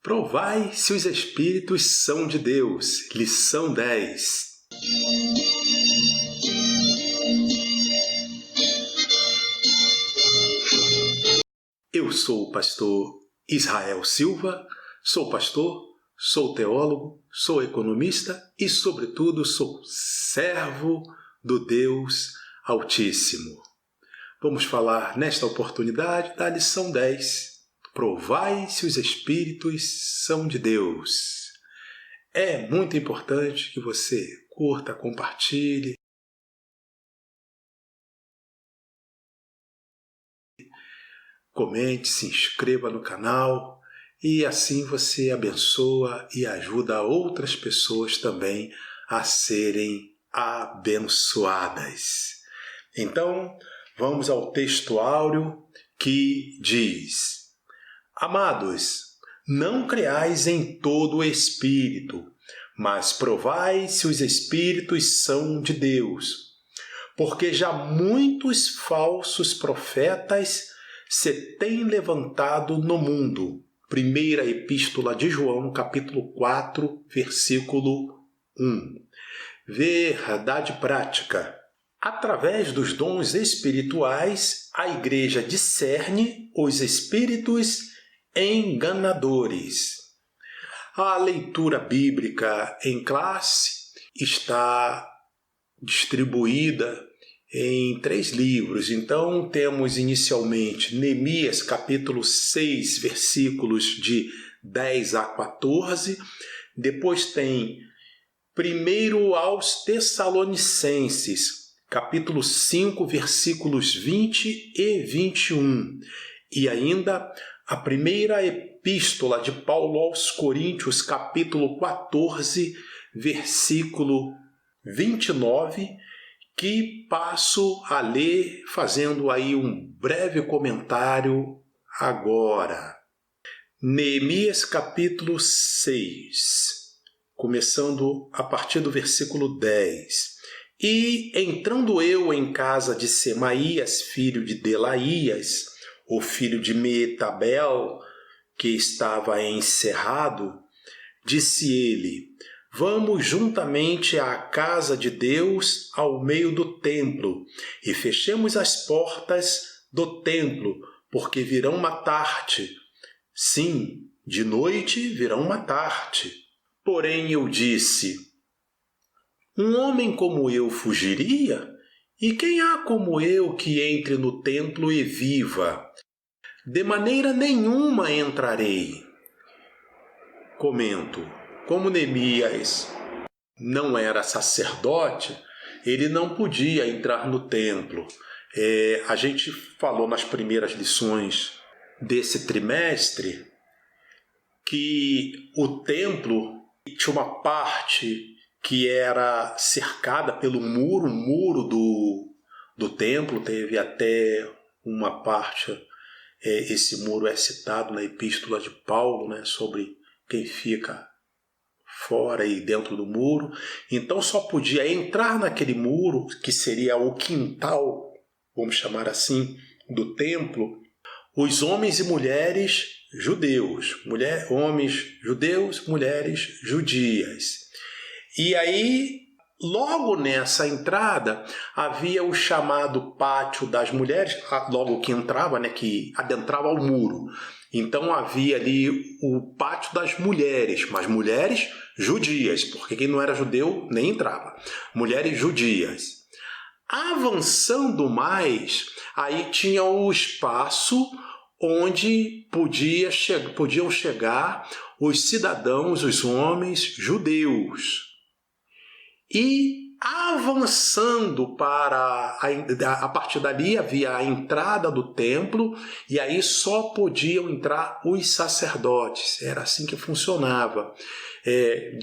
Provai se os Espíritos são de Deus. Lição 10. Eu sou o pastor Israel Silva, sou pastor, sou teólogo, sou economista e, sobretudo, sou servo do Deus Altíssimo. Vamos falar nesta oportunidade da lição 10. Provai se os Espíritos são de Deus. É muito importante que você curta, compartilhe, comente, se inscreva no canal e assim você abençoa e ajuda outras pessoas também a serem abençoadas. Então, vamos ao texto áureo que diz: Amados, não creais em todo o Espírito, mas provai se os Espíritos são de Deus, porque já muitos falsos profetas se têm levantado no mundo. Primeira Epístola de João, capítulo 4, versículo 1. Verdade prática. Através dos dons espirituais, a Igreja discerne os espíritos enganadores. A leitura bíblica em classe está distribuída em 3 livros. Então, temos inicialmente Neemias, capítulo 6, versículos de 10 a 14. Depois tem 1 aos Tessalonicenses, capítulo 5, versículos 20 e 21. E ainda a primeira epístola de Paulo aos Coríntios, capítulo 14, versículo 29, que passo a ler fazendo aí um breve comentário agora. Neemias, capítulo 6, começando a partir do versículo 10. E entrando eu em casa de Semaías, filho de Delaías, o filho de Meetabel, que estava encerrado, disse ele: Vamos juntamente à casa de Deus ao meio do templo, e fechemos as portas do templo, porque virão matar-te. Sim, de noite virão matar-te. Porém eu disse: Um homem como eu fugiria? E quem há como eu que entre no templo e viva? De maneira nenhuma entrarei. Comento: como Neemias não era sacerdote, ele não podia entrar no templo. A gente falou nas primeiras lições desse trimestre que o templo tinha uma parte que era cercada pelo muro, um muro do templo. Teve até uma parte, esse muro é citado na epístola de Paulo, né, sobre quem fica fora e dentro do muro. Então só podia entrar naquele muro, que seria o quintal, vamos chamar assim, do templo, os homens e mulheres judeus, homens judeus, mulheres judias. E aí, logo nessa entrada, havia o chamado pátio das mulheres, logo que entrava, né, que adentrava o muro. Então havia ali o pátio das mulheres, mas mulheres judias, porque quem não era judeu nem entrava. Mulheres judias. Avançando mais, aí tinha o espaço onde podiam chegar os cidadãos, os homens judeus. E avançando a partir dali havia a entrada do templo, e aí só podiam entrar os sacerdotes. Era assim que funcionava.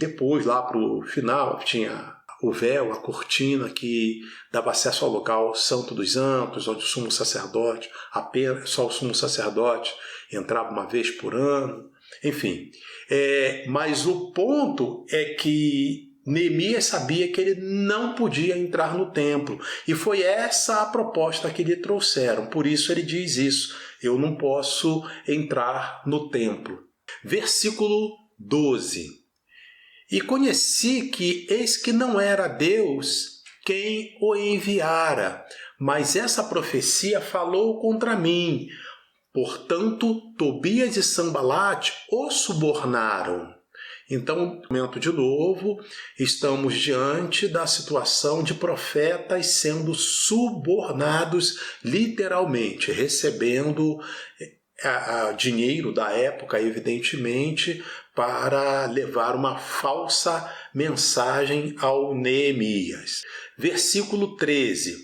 Depois, lá para o final, tinha o véu, a cortina que dava acesso ao local Santo dos Santos, onde o sumo sacerdote, só o sumo sacerdote entrava uma vez por ano. Enfim, mas o ponto é que Neemias sabia que ele não podia entrar no templo, e foi essa a proposta que lhe trouxeram. Por isso ele diz isso: eu não posso entrar no templo. Versículo 12. E conheci que eis que não era Deus quem o enviara, mas essa profecia falou contra mim. Portanto, Tobias e Sanbalate o subornaram. Então, momento de novo, estamos diante da situação de profetas sendo subornados, literalmente, recebendo dinheiro da época, evidentemente, para levar uma falsa mensagem ao Neemias. Versículo 13.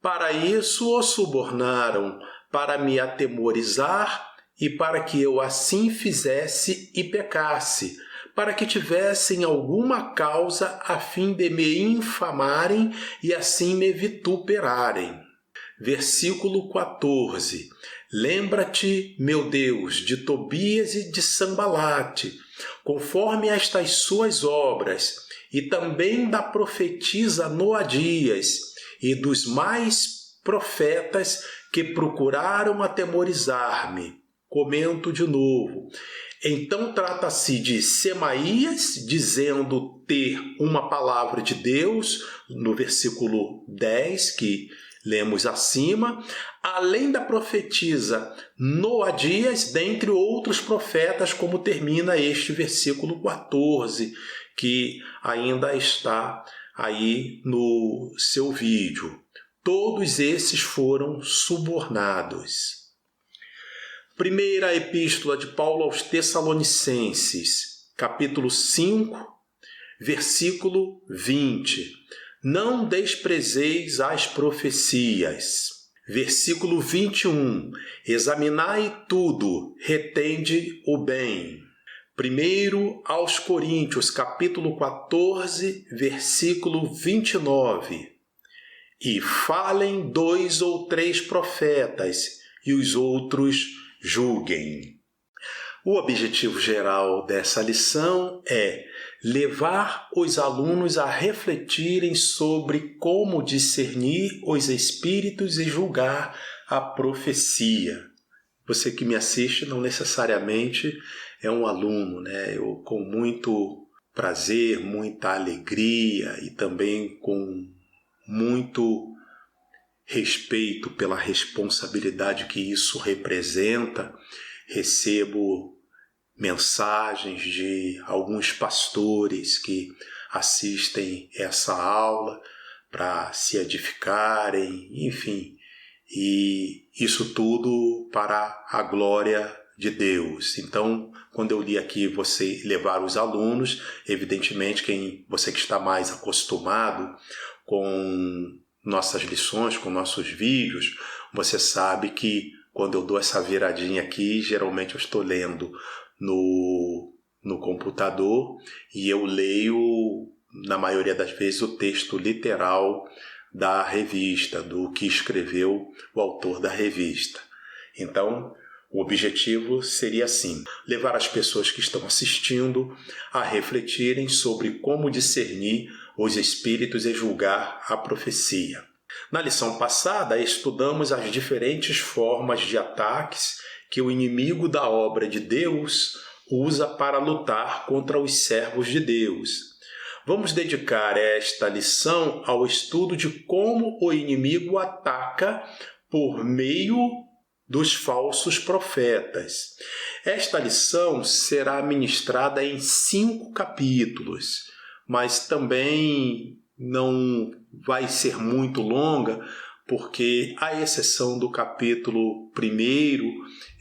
Para isso o subornaram, para me atemorizar e para que eu assim fizesse e pecasse, para que tivessem alguma causa a fim de me infamarem e assim me vituperarem. Versículo 14. Lembra-te, meu Deus, de Tobias e de Sanbalate, conforme estas suas obras, e também da profetisa Noadias, e dos mais profetas que procuraram atemorizar-me. Comento de novo. Então trata-se de Semaías, dizendo ter uma palavra de Deus, no versículo 10, que lemos acima, além da profetisa Noadias, dentre outros profetas, como termina este versículo 14, que ainda está aí no seu vídeo. Todos esses foram subornados. Primeira Epístola de Paulo aos Tessalonicenses, capítulo 5, versículo 20. Não desprezeis as profecias. Versículo 21. Examinai tudo, retende o bem. Primeiro aos Coríntios, capítulo 14, versículo 29. E falem 2 ou 3 profetas, e os outros julguem. O objetivo geral dessa lição é levar os alunos a refletirem sobre como discernir os espíritos e julgar a profecia. Você que me assiste não necessariamente é um aluno, né? Eu, com muito prazer, muita alegria e também com muito respeito pela responsabilidade que isso representa, recebo mensagens de alguns pastores que assistem essa aula para se edificarem, enfim, e isso tudo para a glória de Deus. Então, quando eu li aqui você levar os alunos, evidentemente você que está mais acostumado com nossas lições, com nossos vídeos, você sabe que quando eu dou essa viradinha aqui, geralmente eu estou lendo no computador e eu leio, na maioria das vezes, o texto literal da revista, do que escreveu o autor da revista. Então, o objetivo seria assim, levar as pessoas que estão assistindo a refletirem sobre como discernir os espíritos e julgar a profecia. Na lição passada, estudamos as diferentes formas de ataques que o inimigo da obra de Deus usa para lutar contra os servos de Deus. Vamos dedicar esta lição ao estudo de como o inimigo ataca por meio dos falsos profetas. Esta lição será ministrada em 5 capítulos, mas também não vai ser muito longa, porque, à exceção do capítulo 1,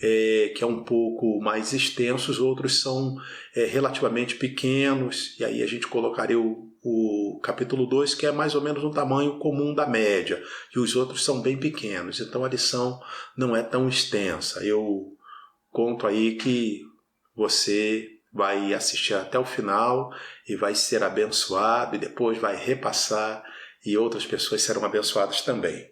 que é um pouco mais extenso, os outros são relativamente pequenos, e aí a gente colocaria o capítulo 2, que é mais ou menos um tamanho comum da média, e os outros são bem pequenos, então a lição não é tão extensa. Eu conto aí que você vai assistir até o final e vai ser abençoado, e depois vai repassar e outras pessoas serão abençoadas também.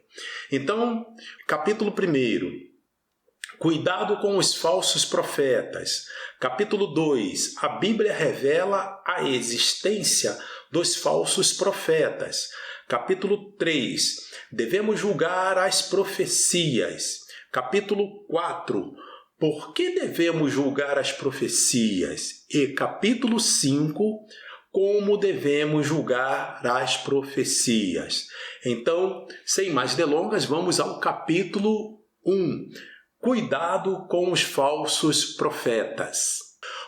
Então, capítulo 1, cuidado com os falsos profetas. Capítulo 2, a Bíblia revela a existência dos falsos profetas. Capítulo 3, devemos julgar as profecias. Capítulo 4, Por que devemos julgar as profecias? E capítulo 5, como devemos julgar as profecias. Então, sem mais delongas, vamos ao capítulo 1. Cuidado com os falsos profetas.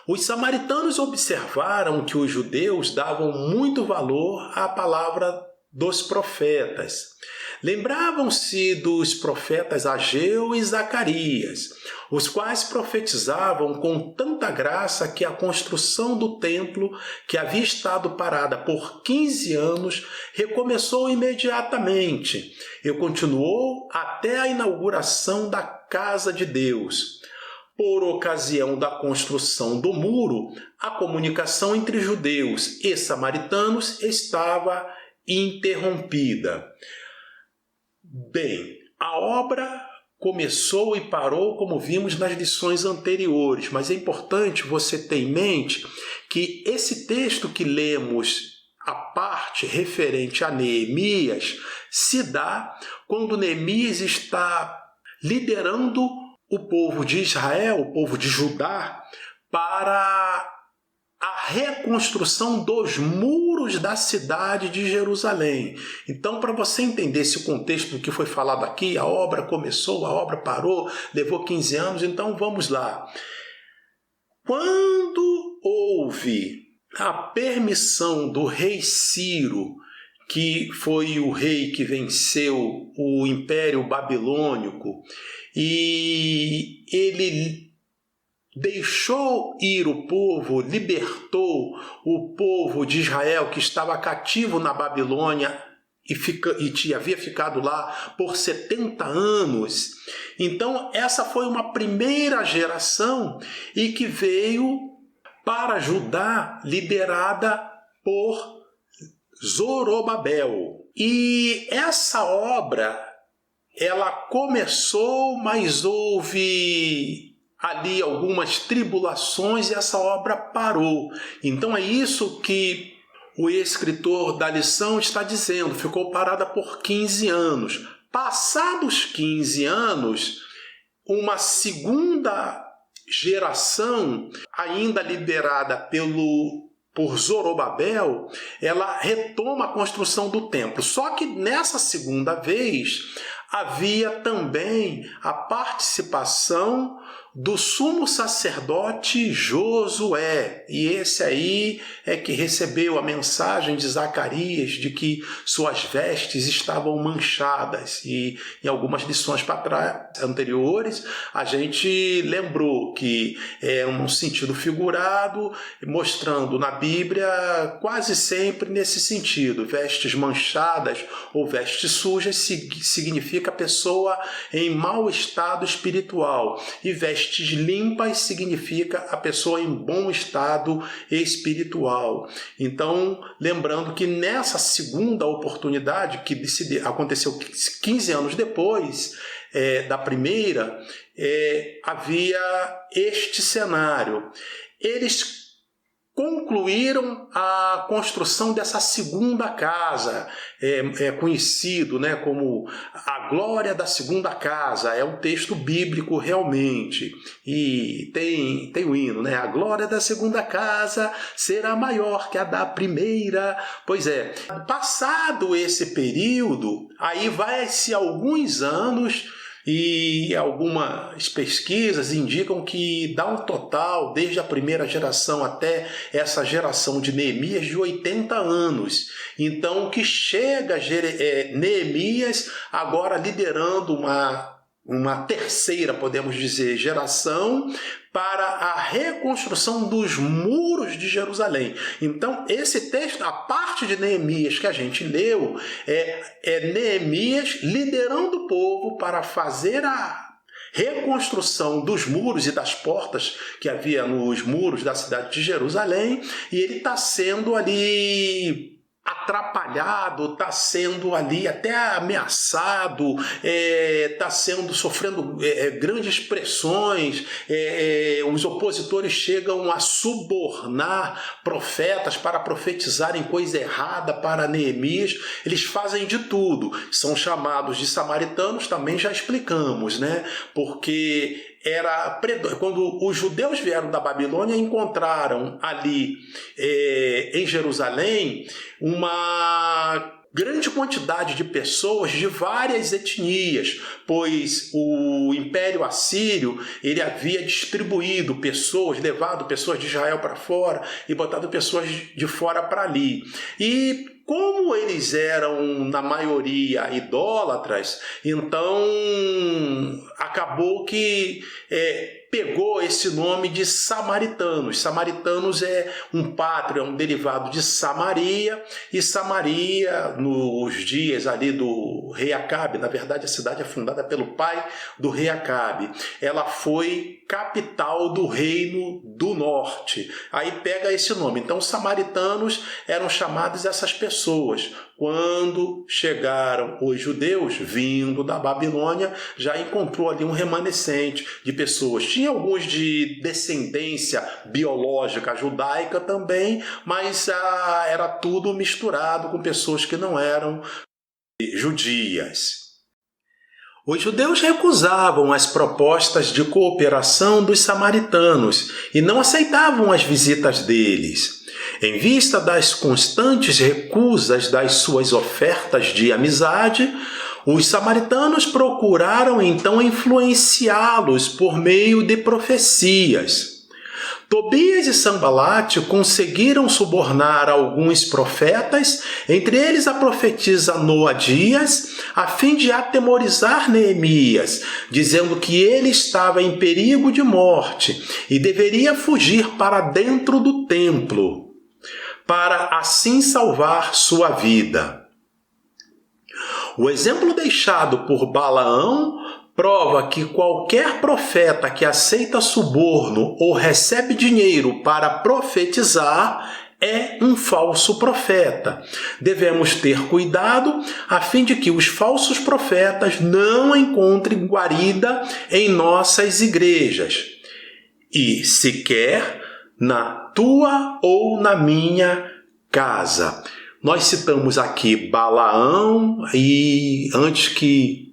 Os samaritanos observaram que os judeus davam muito valor à palavra dos profetas. Lembravam-se dos profetas Ageu e Zacarias, os quais profetizavam com tanta graça que a construção do templo, que havia estado parada por 15 anos, recomeçou imediatamente e continuou até a inauguração da casa de Deus. Por ocasião da construção do muro, a comunicação entre judeus e samaritanos estava interrompida. Bem, a obra começou e parou, como vimos nas lições anteriores, mas é importante você ter em mente que esse texto que lemos, a parte referente a Neemias, se dá quando Neemias está liderando o povo de Israel, o povo de Judá, para a reconstrução dos muros da cidade de Jerusalém. Então, para você entender esse contexto do que foi falado aqui, a obra começou, a obra parou, levou 15 anos, então vamos lá. Quando houve a permissão do rei Ciro, que foi o rei que venceu o Império Babilônico, e ele deixou ir o povo, libertou o povo de Israel que estava cativo na Babilônia e havia ficado lá por 70 anos. Então, essa foi uma primeira geração e que veio para Judá, liderada por Zorobabel. E essa obra, ela começou, mas houve ali algumas tribulações e essa obra parou. Então é isso que o escritor da lição está dizendo, ficou parada por 15 anos. Passados 15 anos, uma segunda geração, ainda liderada por Zorobabel, ela retoma a construção do templo. Só que nessa segunda vez, havia também a participação do sumo sacerdote Josué. E esse aí é que recebeu a mensagem de Zacarias de que suas vestes estavam manchadas. E em algumas lições anteriores, a gente lembrou que é um sentido figurado, mostrando na Bíblia quase sempre nesse sentido. Vestes manchadas ou vestes sujas significa pessoa em mau estado espiritual. E vestes limpas significa a pessoa em bom estado espiritual. Então, lembrando que nessa segunda oportunidade, que aconteceu 15 anos depois da primeira, havia este cenário. Eles concluíram a construção dessa segunda casa, é conhecido, né, como a glória da segunda casa, é um texto bíblico realmente, e tem o hino, né, a glória da segunda casa será maior que a da primeira. Pois é, passado esse período, aí vai-se alguns anos, e algumas pesquisas indicam que dá um total, desde a primeira geração até essa geração de Neemias, de 80 anos. Então, que chega Neemias agora liderando uma terceira, podemos dizer, geração para a reconstrução dos muros de Jerusalém. Então, esse texto, a parte de Neemias que a gente leu, é Neemias liderando o povo para fazer a reconstrução dos muros e das portas que havia nos muros da cidade de Jerusalém, e ele está sendo ali atrapalhado, está sendo ali até ameaçado, está sofrendo grandes pressões, os opositores chegam a subornar profetas para profetizarem coisa errada para Neemias. Eles fazem de tudo, são chamados de samaritanos, também já explicamos, né? Porque quando os judeus vieram da Babilônia, encontraram ali em Jerusalém uma grande quantidade de pessoas de várias etnias, pois o Império Assírio ele havia distribuído pessoas, levado pessoas de Israel para fora e botado pessoas de fora para ali. E como eles eram, na maioria, idólatras, então acabou que pegou esse nome de samaritanos. Samaritanos é um pátrio, é um derivado de Samaria, e Samaria, nos dias ali do rei Acabe, na verdade a cidade é fundada pelo pai do rei Acabe, ela foi capital do reino do norte. Aí pega esse nome. Então, samaritanos eram chamados essas pessoas. Quando chegaram os judeus, vindo da Babilônia, já encontrou ali um remanescente de pessoas. Tinha alguns de descendência biológica judaica também, mas era tudo misturado com pessoas que não eram judias. Os judeus recusavam as propostas de cooperação dos samaritanos e não aceitavam as visitas deles. Em vista das constantes recusas das suas ofertas de amizade, os samaritanos procuraram então influenciá-los por meio de profecias. Tobias e Sanbalate conseguiram subornar alguns profetas, entre eles a profetisa Noadias, a fim de atemorizar Neemias, dizendo que ele estava em perigo de morte e deveria fugir para dentro do templo, para assim salvar sua vida. O exemplo deixado por Balaão prova que qualquer profeta que aceita suborno ou recebe dinheiro para profetizar é um falso profeta. Devemos ter cuidado a fim de que os falsos profetas não encontrem guarida em nossas igrejas e sequer na tua ou na minha casa. Nós citamos aqui Balaão e antes que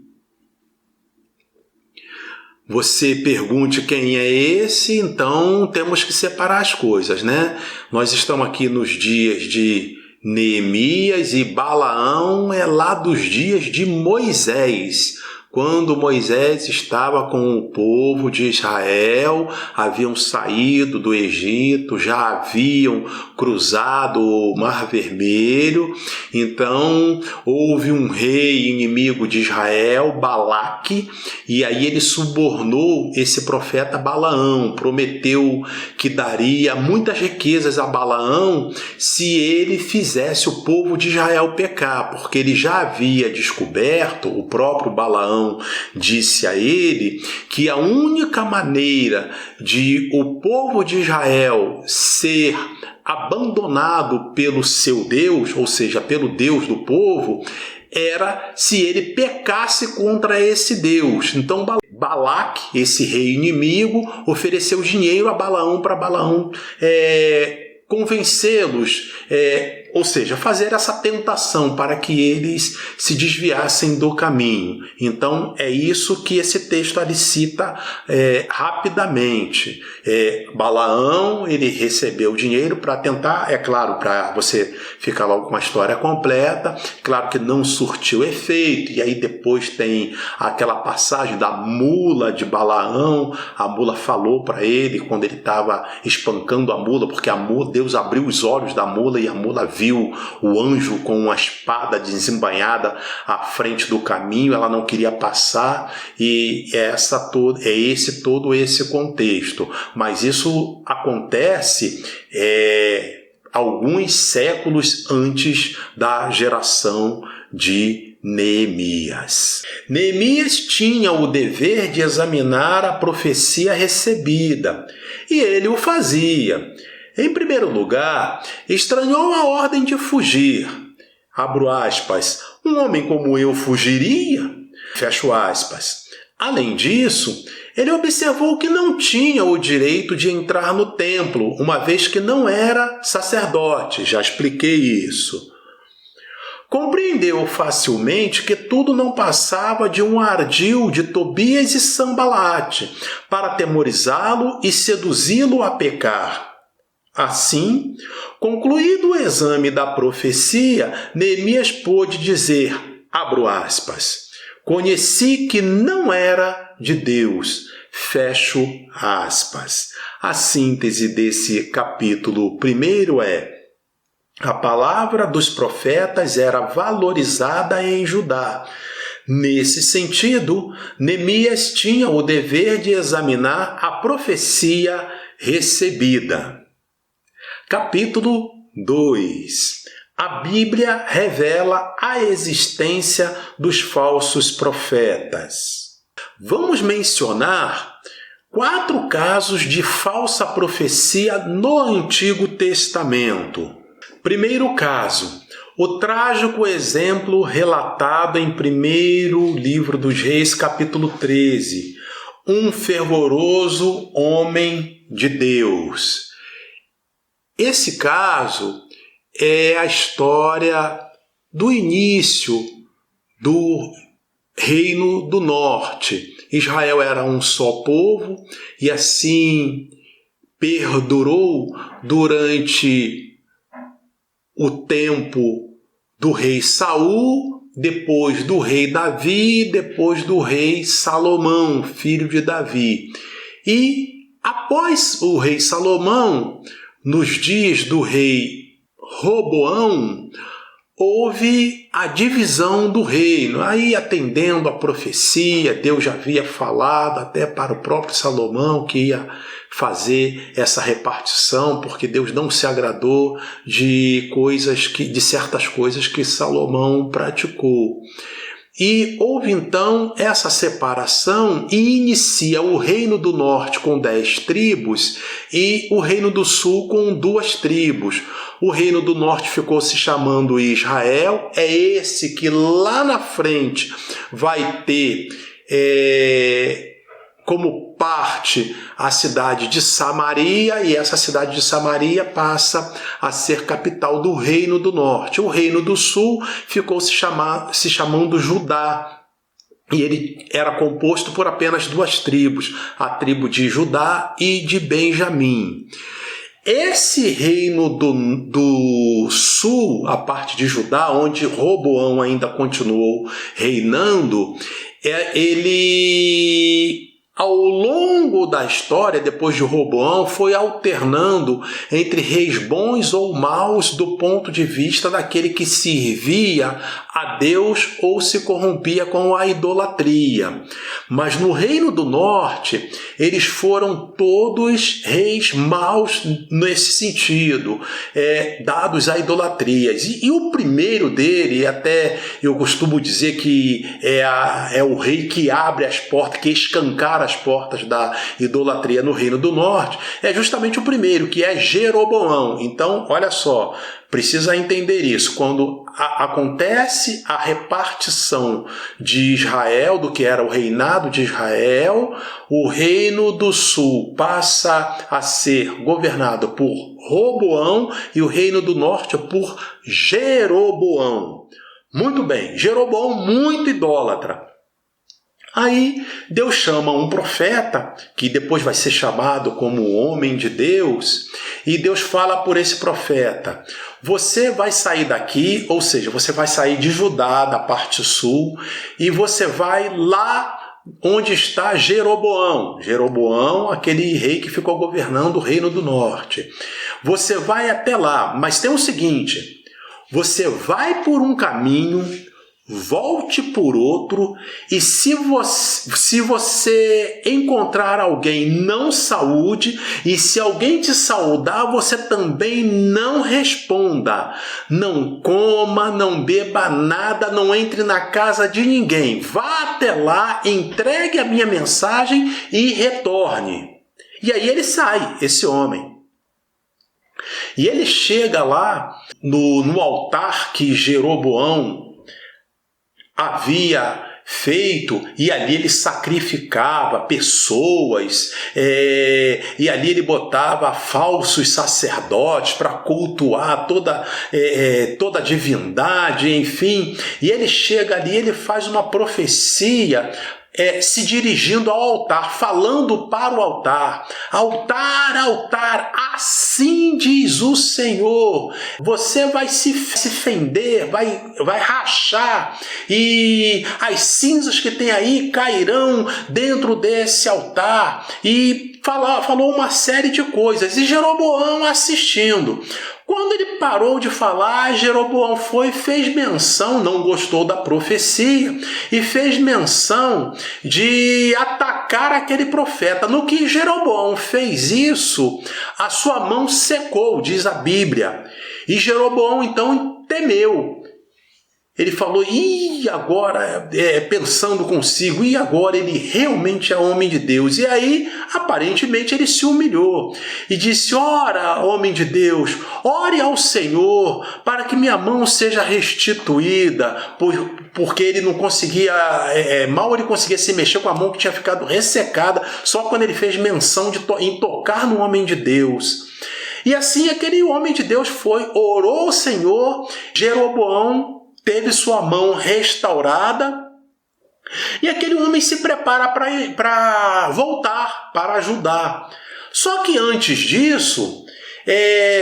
você pergunte quem é esse, então temos que separar as coisas, né? Nós estamos aqui nos dias de Neemias e Balaão é lá dos dias de Moisés. Quando Moisés estava com o povo de Israel, haviam saído do Egito, já haviam cruzado o Mar Vermelho, então houve um rei inimigo de Israel, Balaque, e aí ele subornou esse profeta Balaão, prometeu que daria muitas riquezas a Balaão se ele fizesse o povo de Israel pecar, porque ele já havia descoberto, o próprio Balaão disse a ele que a única maneira de o povo de Israel ser abandonado pelo seu Deus, ou seja, pelo Deus do povo, era se ele pecasse contra esse Deus. Então Balaque, esse rei inimigo, ofereceu dinheiro a Balaão para Balaão convencê-los, ou seja, fazer essa tentação para que eles se desviassem do caminho. Então, é isso que esse texto ali cita rapidamente. Balaão, ele recebeu o dinheiro para tentar, é claro, para você ficar logo com a história completa, claro que não surtiu efeito, e aí depois tem aquela passagem da mula de Balaão, a mula falou para ele, quando ele estava espancando a mula, porque a mula, Deus abriu os olhos da mula e a mula viu o anjo com uma espada desembainhada à frente do caminho, ela não queria passar, e todo esse contexto. Mas isso acontece alguns séculos antes da geração de Neemias. Neemias tinha o dever de examinar a profecia recebida, e ele o fazia. Em primeiro lugar, estranhou a ordem de fugir. Abro aspas, um homem como eu fugiria? Fecho aspas. Além disso, ele observou que não tinha o direito de entrar no templo, uma vez que não era sacerdote. Já expliquei isso. Compreendeu facilmente que tudo não passava de um ardil de Tobias e Sambalate para atemorizá-lo e seduzi-lo a pecar. Assim, concluído o exame da profecia, Neemias pôde dizer, abro aspas, conheci que não era de Deus, fecho aspas. A síntese desse capítulo 1 é: a palavra dos profetas era valorizada em Judá. Nesse sentido, Neemias tinha o dever de examinar a profecia recebida. Capítulo 2. A Bíblia revela a existência dos falsos profetas. Vamos mencionar 4 casos de falsa profecia no Antigo Testamento. Primeiro caso, o trágico exemplo relatado em 1º livro dos Reis, capítulo 13. Um fervoroso homem de Deus. Esse caso é a história do início do Reino do Norte. Israel era um só povo e assim perdurou durante o tempo do rei Saul, depois do rei Davi, depois do rei Salomão, filho de Davi. E após o rei Salomão, nos dias do rei Roboão, houve a divisão do reino. Aí, atendendo a profecia, Deus já havia falado até para o próprio Salomão que ia fazer essa repartição, porque Deus não se agradou de certas coisas que Salomão praticou. E houve então essa separação e inicia o Reino do Norte com 10 tribos e o Reino do Sul com 2 tribos. O Reino do Norte ficou se chamando Israel, é esse que lá na frente vai ter como parte a cidade de Samaria, e essa cidade de Samaria passa a ser capital do Reino do Norte. O Reino do Sul ficou se chamando Judá, e ele era composto por apenas 2 tribos, a tribo de Judá e de Benjamim. Esse reino do sul, a parte de Judá, onde Roboão ainda continuou reinando, ele, ao longo da história, depois de Roboão, foi alternando entre reis bons ou maus do ponto de vista daquele que servia a Deus ou se corrompia com a idolatria. Mas no Reino do Norte, eles foram todos reis maus nesse sentido, dados a idolatrias. E o primeiro dele, até eu costumo dizer que é o rei que abre as portas, que escancara as portas da idolatria no Reino do Norte, é justamente o primeiro, que é Jeroboão. Então, olha só, precisa entender isso. Quando acontece a repartição de Israel, do que era o reinado de Israel, o Reino do Sul passa a ser governado por Roboão e o Reino do Norte por Jeroboão. Muito bem, Jeroboão muito idólatra. Aí Deus chama um profeta, que depois vai ser chamado como homem de Deus, e Deus fala por esse profeta: você vai sair daqui, ou seja, você vai sair de Judá, da parte sul, e você vai lá onde está Jeroboão. Jeroboão, aquele rei que ficou governando o Reino do Norte. Você vai até lá, mas tem o seguinte: você vai por um caminho, volte por outro, e se você encontrar alguém, não saúde, e se alguém te saudar, você também não responda. Não coma, não beba nada, não entre na casa de ninguém. Vá até lá, entregue a minha mensagem e retorne. E aí ele sai, esse homem. E ele chega lá no altar que Jeroboão havia feito, e ali ele sacrificava pessoas, e ali ele botava falsos sacerdotes para cultuar toda a divindade, enfim, e ele chega ali, ele faz uma profecia, se dirigindo ao altar, falando para o altar: altar, altar, assim diz o Senhor, você vai se fender, vai rachar, e as cinzas que tem aí cairão dentro desse altar. E falou uma série de coisas, e Jeroboão assistindo. Quando ele parou de falar, Jeroboão fez menção, não gostou da profecia, e fez menção de atacar aquele profeta. No que Jeroboão fez isso, a sua mão secou, diz a Bíblia. E Jeroboão então temeu. Ele falou: e agora, pensando consigo, e agora ele realmente é homem de Deus? E aí, aparentemente, ele se humilhou e disse: ora, homem de Deus, ore ao Senhor para que minha mão seja restituída, porque ele não conseguia, mal ele conseguia se mexer com a mão que tinha ficado ressecada, só quando ele fez menção em tocar no homem de Deus. E assim aquele homem de Deus orou ao Senhor, Jeroboão teve sua mão restaurada, e aquele homem se prepara para voltar, para ajudar. Só que antes disso,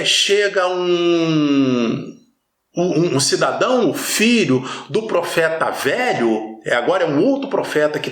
chega um cidadão, o filho do profeta velho, agora é um outro profeta que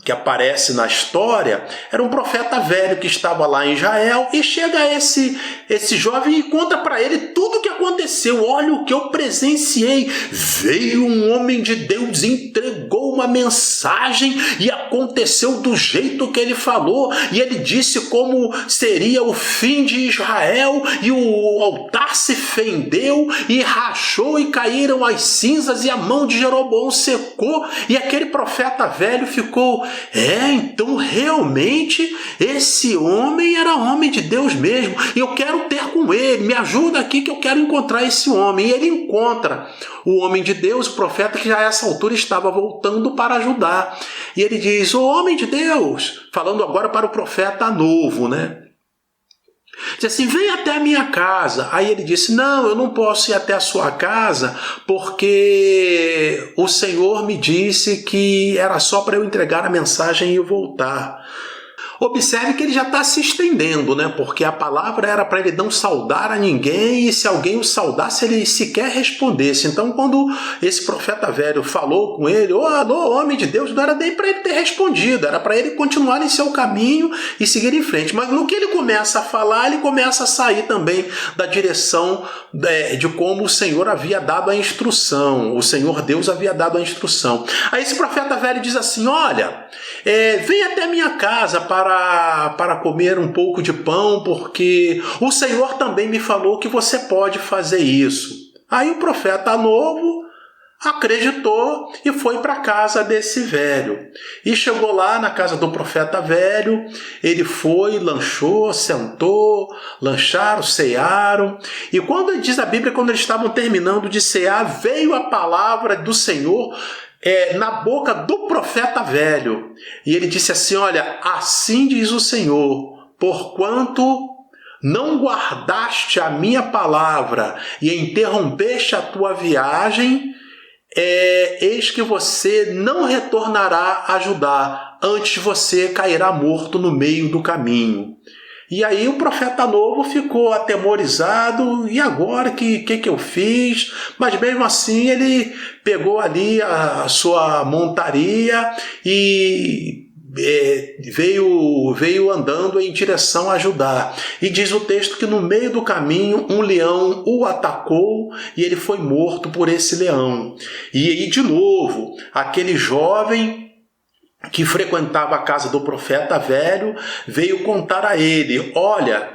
que aparece na história, era um profeta velho que estava lá em Israel, e chega esse jovem e conta para ele tudo o que aconteceu. Olha o que eu presenciei, veio um homem de Deus, entregou uma mensagem e aconteceu do jeito que ele falou, e ele disse como seria o fim de Israel, e o altar se fendeu e rachou e caíram as cinzas, e a mão de Jeroboão secou, e aquele profeta velho ficou: então realmente esse homem era homem de Deus mesmo, e eu quero ter com ele, me ajuda aqui que eu quero encontrar esse homem. E ele encontra o homem de Deus, o profeta, que já a essa altura estava voltando para ajudar, e ele diz: ô homem de Deus, falando agora para o profeta novo, né? Diz assim: vem até a minha casa. Aí ele disse: não, eu não posso ir até a sua casa, porque o Senhor me disse que era só para eu entregar a mensagem e eu voltar. Observe que ele já está se estendendo, né? Porque a palavra era para ele não saudar a ninguém, e se alguém o saudasse, ele sequer respondesse. Então, quando esse profeta velho falou com ele: alô, homem de Deus, não era nem para ele ter respondido, era para ele continuar em seu caminho e seguir em frente. Mas no que ele começa a falar, ele começa a sair também da direção de como o Senhor havia dado a instrução, o Senhor Deus havia dado a instrução. Aí esse profeta velho diz assim: olha, vem até minha casa para comer um pouco de pão, porque o Senhor também me falou que você pode fazer isso. Aí o profeta novo acreditou e foi para a casa desse velho. E chegou lá na casa do profeta velho, ele foi, lanchou, sentou, lancharam, cearam. E quando diz a Bíblia, quando eles estavam terminando de cear, veio a palavra do Senhor na boca do profeta velho. E ele disse assim: olha, assim diz o Senhor, porquanto não guardaste a minha palavra e interrompeste a tua viagem, eis que você não retornará a Judá, antes você cairá morto no meio do caminho. E aí o profeta novo ficou atemorizado: e agora, que eu fiz? Mas mesmo assim ele pegou ali a sua montaria e veio andando em direção a Judá. E diz o texto que no meio do caminho um leão o atacou e ele foi morto por esse leão. E aí de novo aquele jovem que frequentava a casa do profeta velho, veio contar a ele: olha,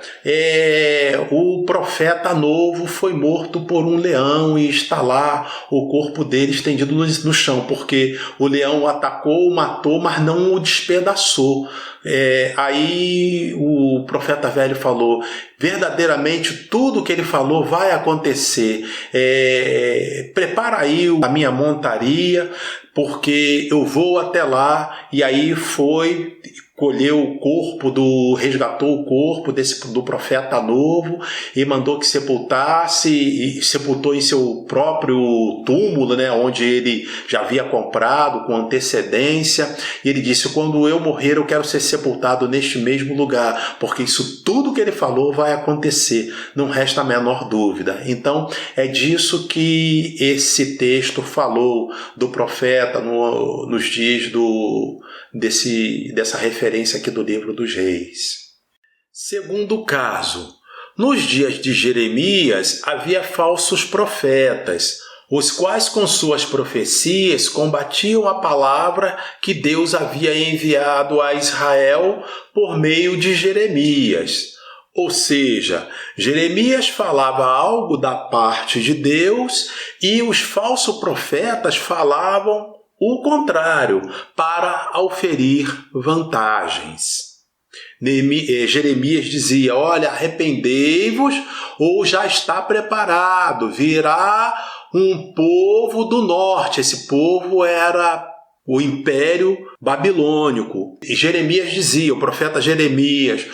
o profeta novo foi morto por um leão e está lá o corpo dele estendido no chão, porque o leão o atacou, o matou, mas não o despedaçou. Aí o profeta velho falou: verdadeiramente tudo que ele falou vai acontecer. Prepara aí a minha montaria, porque eu vou até lá. E aí foi, colheu o corpo resgatou o corpo do profeta novo e mandou que sepultasse, e sepultou em seu próprio túmulo, né, onde ele já havia comprado com antecedência. E ele disse: quando eu morrer, eu quero ser sepultado neste mesmo lugar, porque isso tudo que ele falou vai acontecer, não resta a menor dúvida. Então é disso que esse texto falou do profeta nos dias dessa referência aqui do livro dos Reis. Segundo caso, nos dias de Jeremias havia falsos profetas, os quais com suas profecias combatiam a palavra que Deus havia enviado a Israel por meio de Jeremias. Ou seja, Jeremias falava algo da parte de Deus e os falsos profetas falavam o contrário, para auferir vantagens. Jeremias dizia: olha, arrependei-vos, ou já está preparado, virá um povo do norte. Esse povo era o Império Babilônico. E Jeremias dizia, o profeta Jeremias: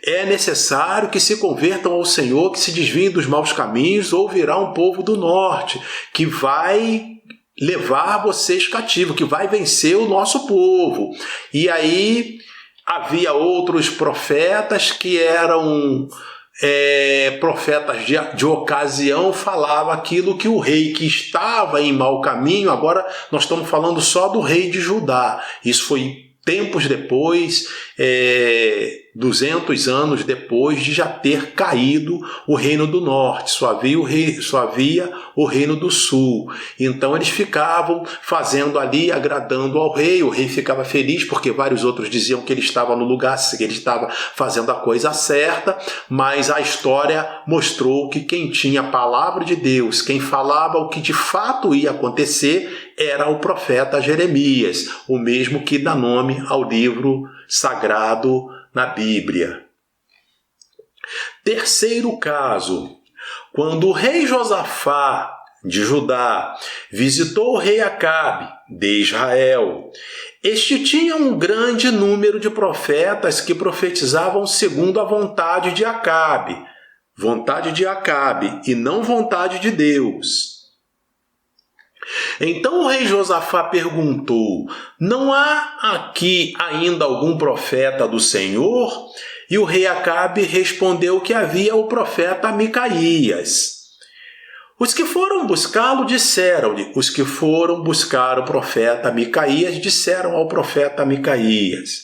é necessário que se convertam ao Senhor, que se desviem dos maus caminhos, ou virá um povo do norte, que vai levar vocês cativos, que vai vencer o nosso povo. E aí havia outros profetas que eram profetas de ocasião, falava aquilo que o rei que estava em mau caminho. Agora nós estamos falando só do rei de Judá. Isso foi tempos depois, 200 anos depois de já ter caído o reino do norte, só havia o reino do sul. Então eles ficavam fazendo ali, agradando ao rei. O rei ficava feliz porque vários outros diziam que ele estava no lugar, que ele estava fazendo a coisa certa, mas a história mostrou que quem tinha a palavra de Deus, quem falava o que de fato ia acontecer, era o profeta Jeremias, o mesmo que dá nome ao livro sagrado na Bíblia. Terceiro caso, quando o rei Josafá de Judá visitou o rei Acabe de Israel, este tinha um grande número de profetas que profetizavam segundo a vontade de Acabe e não vontade de Deus. Então o rei Josafá perguntou: não há aqui ainda algum profeta do Senhor? E o rei Acabe respondeu que havia o profeta Micaías. Os que foram buscá-lo disseram-lhe, os que foram buscar o profeta Micaías disseram ao profeta Micaías: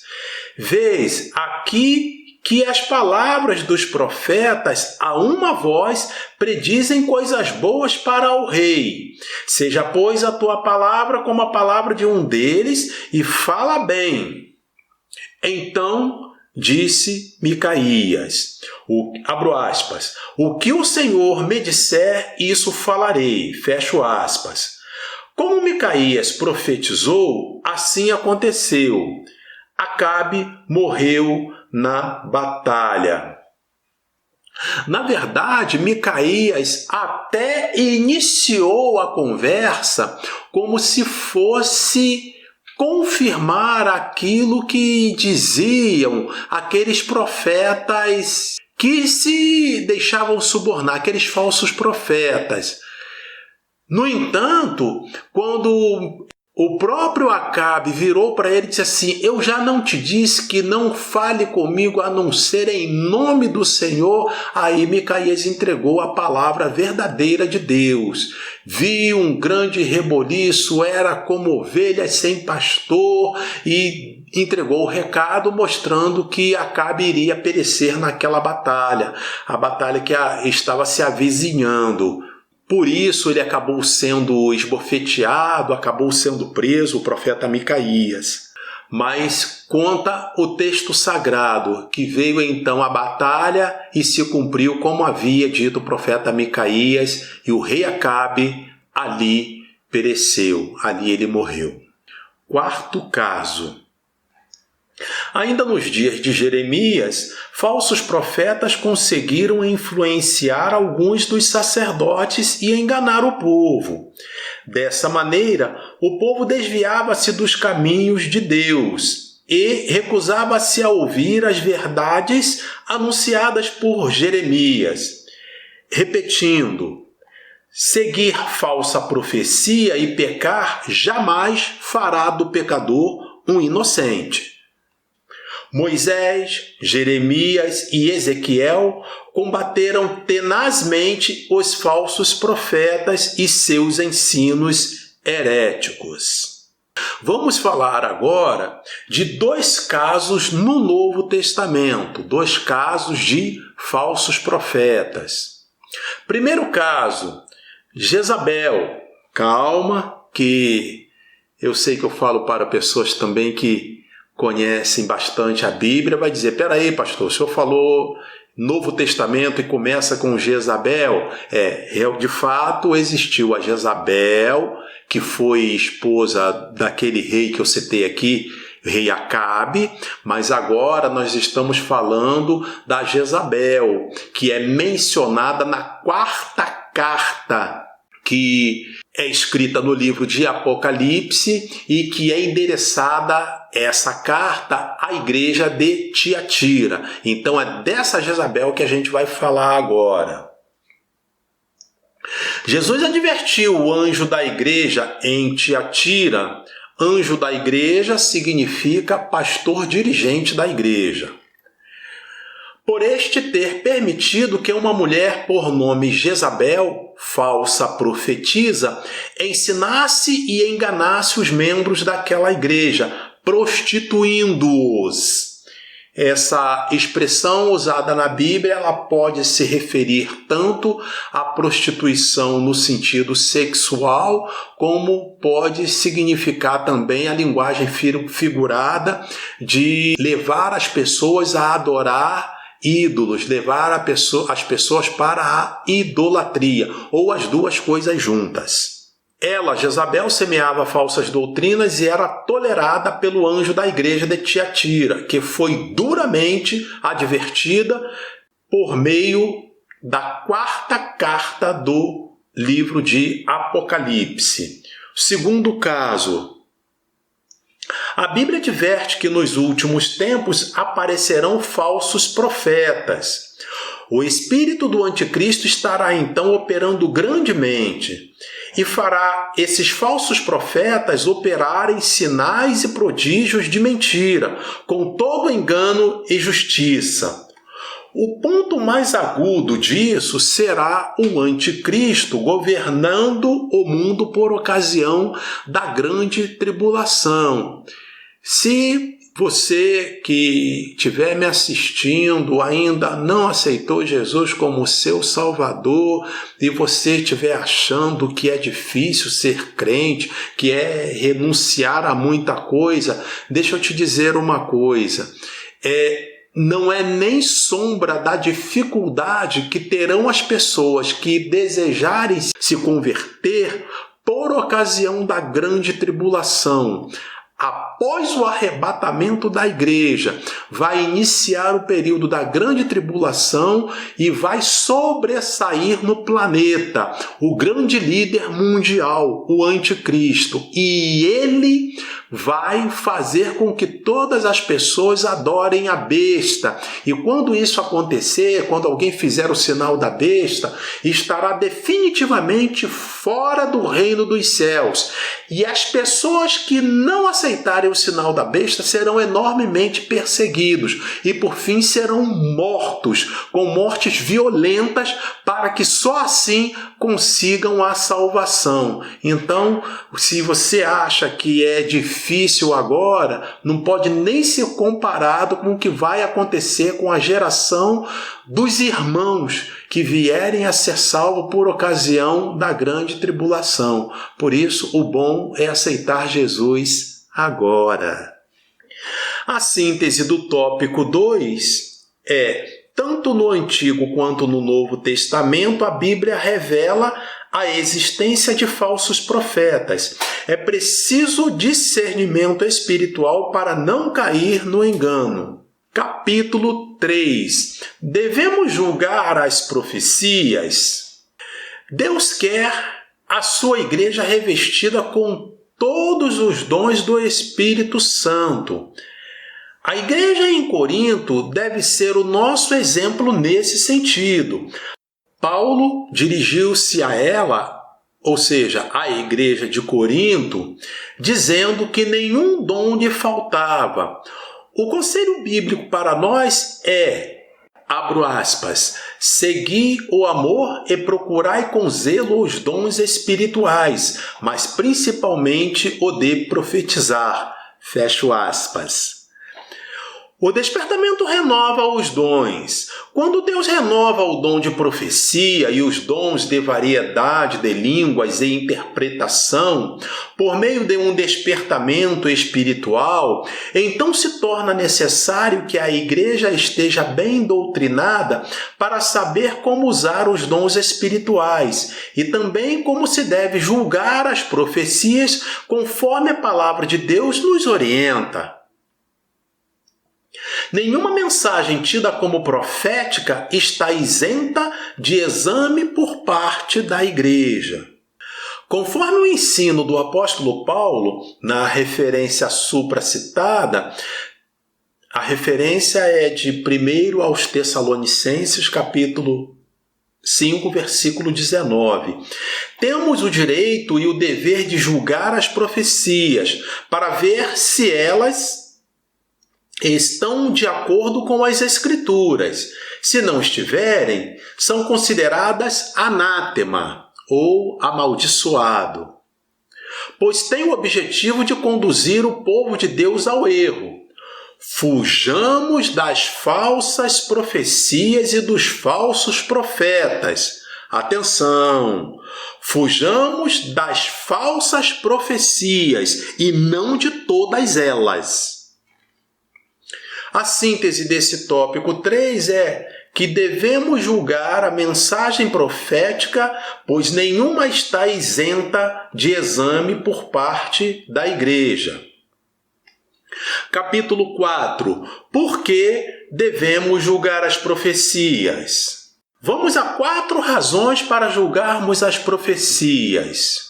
vês aqui que as palavras dos profetas a uma voz predizem coisas boas para o rei. Seja, pois, a tua palavra como a palavra de um deles, e fala bem. Então disse Micaías, abro aspas, o que o Senhor me disser, isso falarei, fecho aspas. Como Micaías profetizou, assim aconteceu. Acabe morreu na batalha. Na verdade, Micaías até iniciou a conversa como se fosse confirmar aquilo que diziam aqueles profetas que se deixavam subornar, aqueles falsos profetas. No entanto, quando o próprio Acabe virou para ele e disse assim: eu já não te disse que não fale comigo a não ser em nome do Senhor? Aí Micaías entregou a palavra verdadeira de Deus. Vi um grande reboliço, era como ovelhas sem pastor, e entregou o recado mostrando que Acabe iria perecer naquela batalha, a batalha que estava se avizinhando. Por isso ele acabou sendo esbofeteado, acabou sendo preso, o profeta Micaías. mas conta o texto sagrado que veio então a batalha e se cumpriu como havia dito o profeta Micaías, e o rei Acabe ali pereceu, ali ele morreu. Quarto caso. Ainda nos dias de Jeremias, falsos profetas conseguiram influenciar alguns dos sacerdotes e enganar o povo. Dessa maneira, o povo desviava-se dos caminhos de Deus e recusava-se a ouvir as verdades anunciadas por Jeremias. Repetindo, seguir falsa profecia e pecar jamais fará do pecador um inocente. Moisés, Jeremias e Ezequiel combateram tenazmente os falsos profetas e seus ensinos heréticos. Vamos falar agora de 2 casos no Novo Testamento, 2 casos de falsos profetas. Primeiro caso, Jezabel. Calma, que eu sei que eu falo para pessoas também que conhecem bastante a Bíblia, vai dizer, peraí, pastor, o senhor falou Novo Testamento e começa com Jezabel? De fato existiu a Jezabel, que foi esposa daquele rei que eu citei aqui, rei Acabe, mas agora nós estamos falando da Jezabel, que é mencionada na 4ª carta que é escrita no livro de Apocalipse e que é endereçada essa carta à igreja de Tiatira. Então é dessa Jezabel que a gente vai falar agora. Jesus advertiu o anjo da igreja em Tiatira. Anjo da igreja significa pastor dirigente da igreja. Por este ter permitido que uma mulher por nome Jezabel, falsa profetisa, ensinasse e enganasse os membros daquela igreja, prostituindo-os. Essa expressão usada na Bíblia, ela pode se referir tanto à prostituição no sentido sexual, como pode significar também a linguagem figurada de levar as pessoas a adorar ídolos, levar as pessoas para a idolatria, ou as duas coisas juntas. Ela, Jezabel, semeava falsas doutrinas e era tolerada pelo anjo da igreja de Tiatira, que foi duramente advertida por meio da 4ª carta do livro de Apocalipse. Segundo caso, a Bíblia adverte que nos últimos tempos aparecerão falsos profetas. O espírito do anticristo estará então operando grandemente e fará esses falsos profetas operarem sinais e prodígios de mentira, com todo engano e justiça. O ponto mais agudo disso será o anticristo governando o mundo por ocasião da grande tribulação. Se você que estiver me assistindo ainda não aceitou Jesus como seu Salvador e você estiver achando que é difícil ser crente, que é renunciar a muita coisa, deixa eu te dizer uma coisa. Não é nem sombra da dificuldade que terão as pessoas que desejarem se converter por ocasião da grande tribulação. Após o arrebatamento da igreja, vai iniciar o período da grande tribulação e vai sobressair no planeta o grande líder mundial, o anticristo. E ele vai fazer com que todas as pessoas adorem a besta. E quando isso acontecer, quando alguém fizer o sinal da besta, estará definitivamente fora do reino dos céus. E as pessoas que não aceitarem o sinal da besta serão enormemente perseguidos e por fim serão mortos, com mortes violentas, para que só assim consigam a salvação. Então, se você acha que é difícil agora, não pode nem ser comparado com o que vai acontecer com a geração dos irmãos que vierem a ser salvos por ocasião da grande tribulação. Por isso, o bom é aceitar Jesus agora. A síntese do tópico 2 é: tanto no Antigo quanto no Novo Testamento, a Bíblia revela a existência de falsos profetas. É preciso discernimento espiritual para não cair no engano. Capítulo 3. Devemos julgar as profecias? Deus quer a sua igreja revestida com todos os dons do Espírito Santo. A igreja em Corinto deve ser o nosso exemplo nesse sentido. Paulo dirigiu-se a ela, ou seja, à igreja de Corinto, dizendo que nenhum dom lhe faltava. O conselho bíblico para nós é, abro aspas, segui o amor e procurai com zelo os dons espirituais, mas principalmente o de profetizar, fecho aspas. O despertamento renova os dons. Quando Deus renova o dom de profecia e os dons de variedade de línguas e interpretação, por meio de um despertamento espiritual, então se torna necessário que a igreja esteja bem doutrinada para saber como usar os dons espirituais e também como se deve julgar as profecias conforme a palavra de Deus nos orienta. Nenhuma mensagem tida como profética está isenta de exame por parte da igreja. Conforme o ensino do apóstolo Paulo, na referência supracitada, a referência é de 1 aos Tessalonicenses, capítulo 5, versículo 19. Temos o direito e o dever de julgar as profecias, para ver se elas estão de acordo com as Escrituras. Se não estiverem, são consideradas anátema ou amaldiçoado, pois tem o objetivo de conduzir o povo de Deus ao erro. Fujamos das falsas profecias e dos falsos profetas. Atenção! Fujamos das falsas profecias e não de todas elas. A síntese desse tópico 3 é que devemos julgar a mensagem profética, pois nenhuma está isenta de exame por parte da igreja. Capítulo 4. Por que devemos julgar as profecias? Vamos a 4 razões para julgarmos as profecias.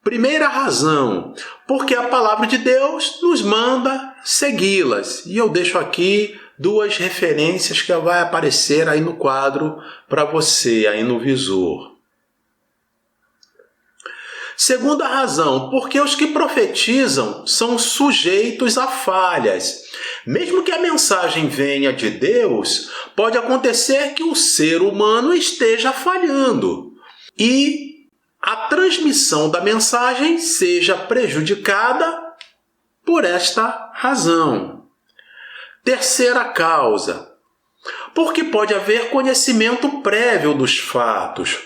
Primeira razão, porque a palavra de Deus nos manda segui-las. E eu deixo aqui 2 referências que vai aparecer aí no quadro para você, aí no visor. Segunda razão, porque os que profetizam são sujeitos a falhas. Mesmo que a mensagem venha de Deus, pode acontecer que o ser humano esteja falhando e a transmissão da mensagem seja prejudicada por esta razão. Terceira causa, porque pode haver conhecimento prévio dos fatos.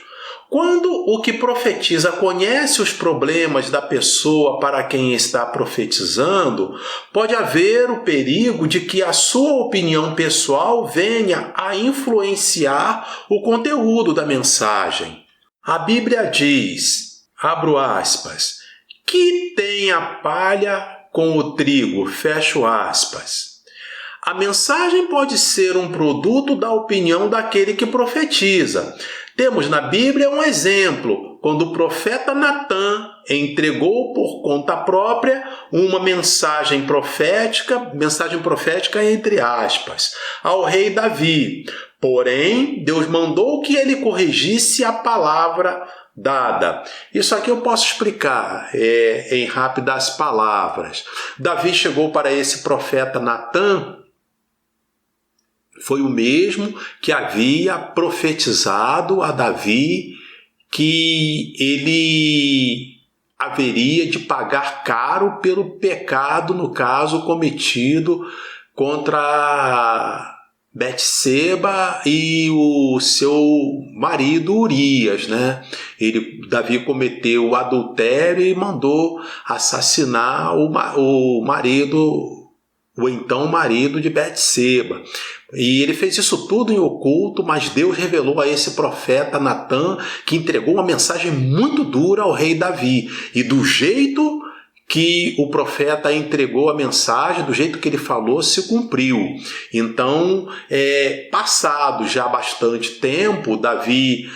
Quando o que profetiza conhece os problemas da pessoa para quem está profetizando, pode haver o perigo de que a sua opinião pessoal venha a influenciar o conteúdo da mensagem. A Bíblia diz, abro aspas, que tem a palha com o trigo, fecho aspas. A mensagem pode ser um produto da opinião daquele que profetiza. Temos na Bíblia um exemplo, quando o profeta Natã entregou por conta própria uma mensagem profética entre aspas, ao rei Davi. Porém, Deus mandou que ele corrigisse a palavra dada. Isso aqui eu posso explicar em rápidas palavras. Davi chegou para esse profeta Natã, foi o mesmo que havia profetizado a Davi que ele haveria de pagar caro pelo pecado, no caso, cometido contra Betseba e o seu marido Urias, né? Davi cometeu o adultério e mandou assassinar o então marido de Betseba. E ele fez isso tudo em oculto, mas Deus revelou a esse profeta Natã, que entregou uma mensagem muito dura ao rei Davi. E do jeito que o profeta entregou a mensagem, do jeito que ele falou, se cumpriu. Então, passado já bastante tempo, Davi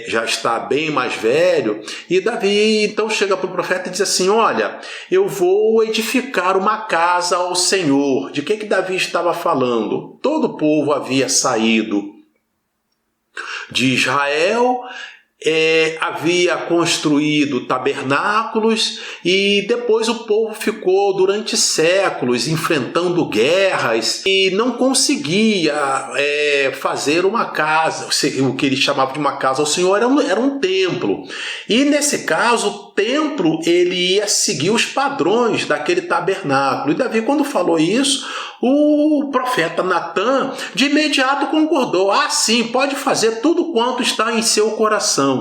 já está bem mais velho, e Davi então chega para o profeta e diz assim: olha, eu vou edificar uma casa ao Senhor. De que Davi estava falando? Todo o povo havia saído de Israel, havia construído tabernáculos, e depois o povo ficou durante séculos enfrentando guerras e não conseguia fazer uma casa. O que ele chamava de uma casa ao Senhor era um templo. E nesse caso, o templo ele ia seguir os padrões daquele tabernáculo. E Davi, quando falou isso, o profeta Natã de imediato concordou: sim, pode fazer tudo quanto está em seu coração.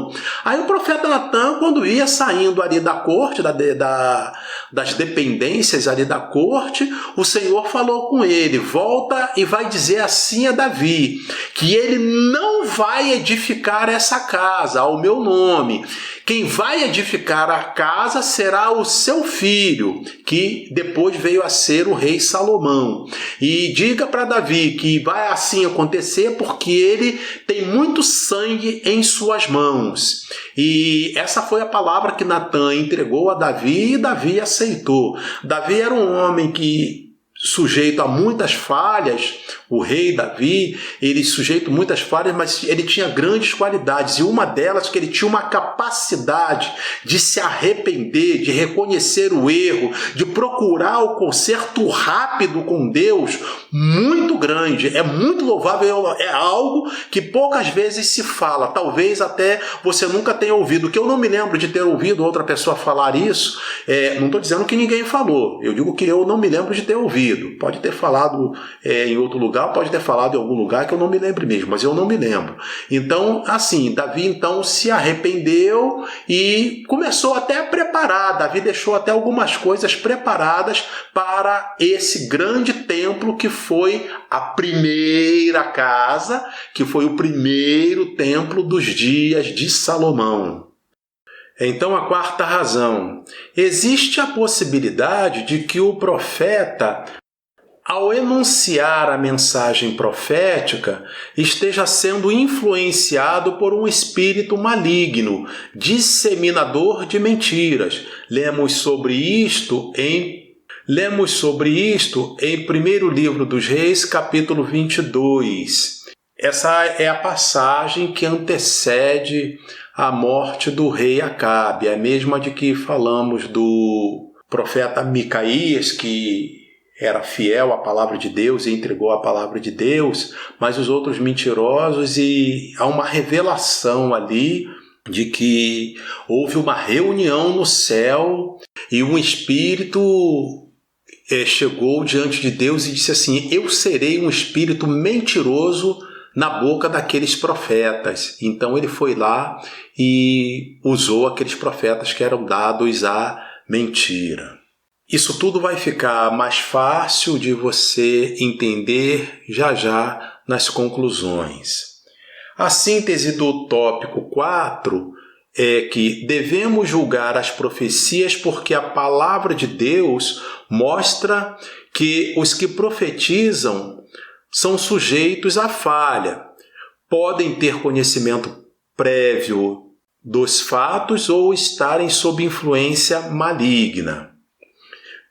Aí o profeta Natã, quando ia saindo ali da corte, das dependências ali da corte, o Senhor falou com ele: volta e vai dizer assim a Davi, que ele não vai edificar essa casa ao meu nome. Quem vai edificar a casa será o seu filho, que depois veio a ser o rei Salomão. E diga para Davi que vai assim acontecer porque ele tem muito sangue em suas mãos. E essa foi a palavra que Natã entregou a Davi, e Davi aceitou. Davi era um homem que, sujeito a muitas falhas, o rei Davi, ele sujeito a muitas falhas, mas ele tinha grandes qualidades, e uma delas que ele tinha uma capacidade de se arrepender, de reconhecer o erro, de procurar o conserto rápido com Deus, muito grande. É muito louvável, é algo que poucas vezes se fala, talvez até você nunca tenha ouvido, que eu não me lembro de ter ouvido outra pessoa falar isso. Não estou dizendo que ninguém falou, eu digo que eu não me lembro de ter ouvido. Pode ter falado em outro lugar, pode ter falado em algum lugar que eu não me lembro mesmo, mas eu não me lembro. Então, assim, Davi então se arrependeu e começou até a preparar. Davi deixou até algumas coisas preparadas para esse grande templo que foi a primeira casa, que foi o primeiro templo dos dias de Salomão. Então, a quarta razão: existe a possibilidade de que o profeta, ao enunciar a mensagem profética, esteja sendo influenciado por um espírito maligno, disseminador de mentiras. Lemos sobre isto em 1º livro dos Reis, capítulo 22. Essa é a passagem que antecede a morte do rei Acabe, a mesma de que falamos do profeta Micaías, que era fiel à palavra de Deus e entregou a palavra de Deus, mas os outros mentirosos, e há uma revelação ali de que houve uma reunião no céu e um espírito chegou diante de Deus e disse assim: eu serei um espírito mentiroso na boca daqueles profetas. Então ele foi lá e usou aqueles profetas que eram dados à mentira. Isso tudo vai ficar mais fácil de você entender já nas conclusões. A síntese do tópico 4 é que devemos julgar as profecias porque a palavra de Deus mostra que os que profetizam são sujeitos à falha. Podem ter conhecimento prévio dos fatos ou estarem sob influência maligna.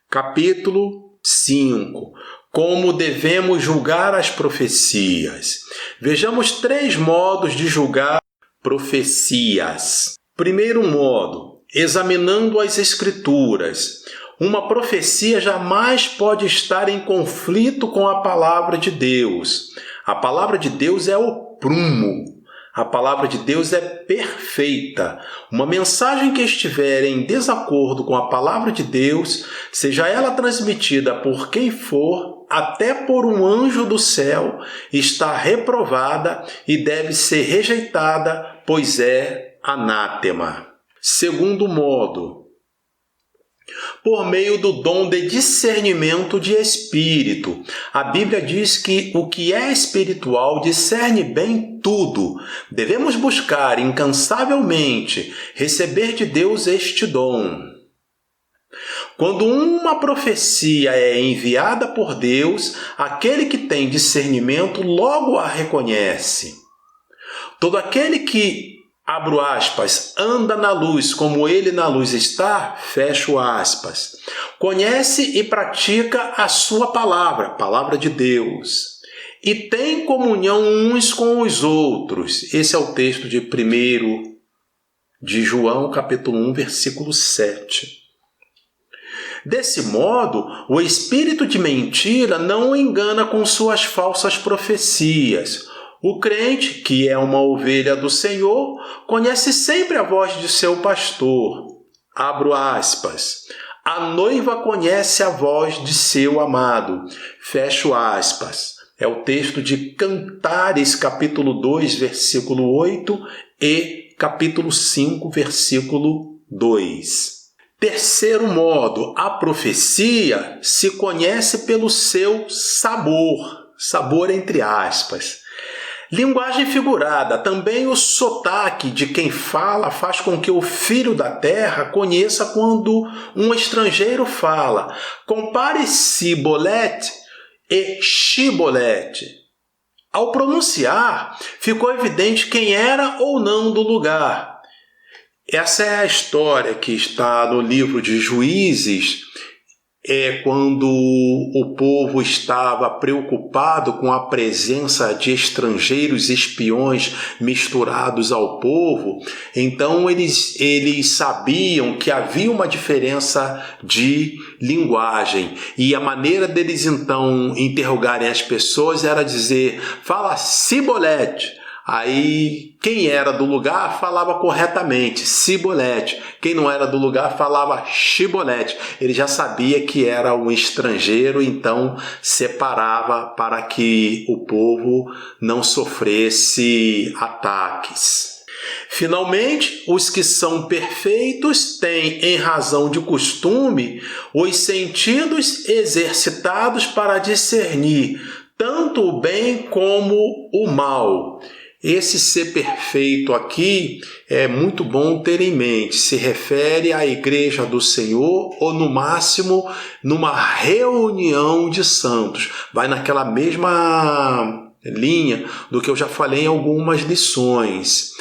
Capítulo 5. Como devemos julgar as profecias? Vejamos 3 modos de julgar profecias. Primeiro modo, examinando as Escrituras. Uma profecia jamais pode estar em conflito com a palavra de Deus. A palavra de Deus é o prumo. A palavra de Deus é perfeita. Uma mensagem que estiver em desacordo com a palavra de Deus, seja ela transmitida por quem for, até por um anjo do céu, está reprovada e deve ser rejeitada, pois é anátema. Segundo modo, por meio do dom de discernimento de espírito. A Bíblia diz que o que é espiritual discerne bem tudo. Devemos buscar incansavelmente receber de Deus este dom. Quando uma profecia é enviada por Deus, aquele que tem discernimento logo a reconhece. Todo aquele que, abro aspas, anda na luz como ele na luz está, fecho aspas, conhece e pratica a sua palavra, palavra de Deus, e tem comunhão uns com os outros. Esse é o texto de 1 de João, capítulo 1, versículo 7. Desse modo, o espírito de mentira não o engana com suas falsas profecias. O crente, que é uma ovelha do Senhor, conhece sempre a voz de seu pastor. Abro aspas. A noiva conhece a voz de seu amado. Fecho aspas. É o texto de Cantares, capítulo 2, versículo 8 e capítulo 5, versículo 2. Terceiro modo, a profecia se conhece pelo seu sabor entre aspas. Linguagem figurada, também o sotaque de quem fala faz com que o filho da terra conheça quando um estrangeiro fala. Compare Sibolete e Shibolete. Ao pronunciar, ficou evidente quem era ou não do lugar. Essa é a história que está no livro de Juízes, quando o povo estava preocupado com a presença de estrangeiros espiões misturados ao povo. Então eles sabiam que havia uma diferença de linguagem, e a maneira deles então interrogarem as pessoas era dizer: fala Sibolete. Aí, quem era do lugar falava corretamente, Sibolete. Quem não era do lugar falava Shibolete. Ele já sabia que era um estrangeiro, então separava para que o povo não sofresse ataques. Finalmente, os que são perfeitos têm, em razão de costume, os sentidos exercitados para discernir tanto o bem como o mal. Esse ser perfeito aqui é muito bom ter em mente. Se refere à igreja do Senhor ou, no máximo, numa reunião de santos. Vai naquela mesma linha do que eu já falei em algumas lições.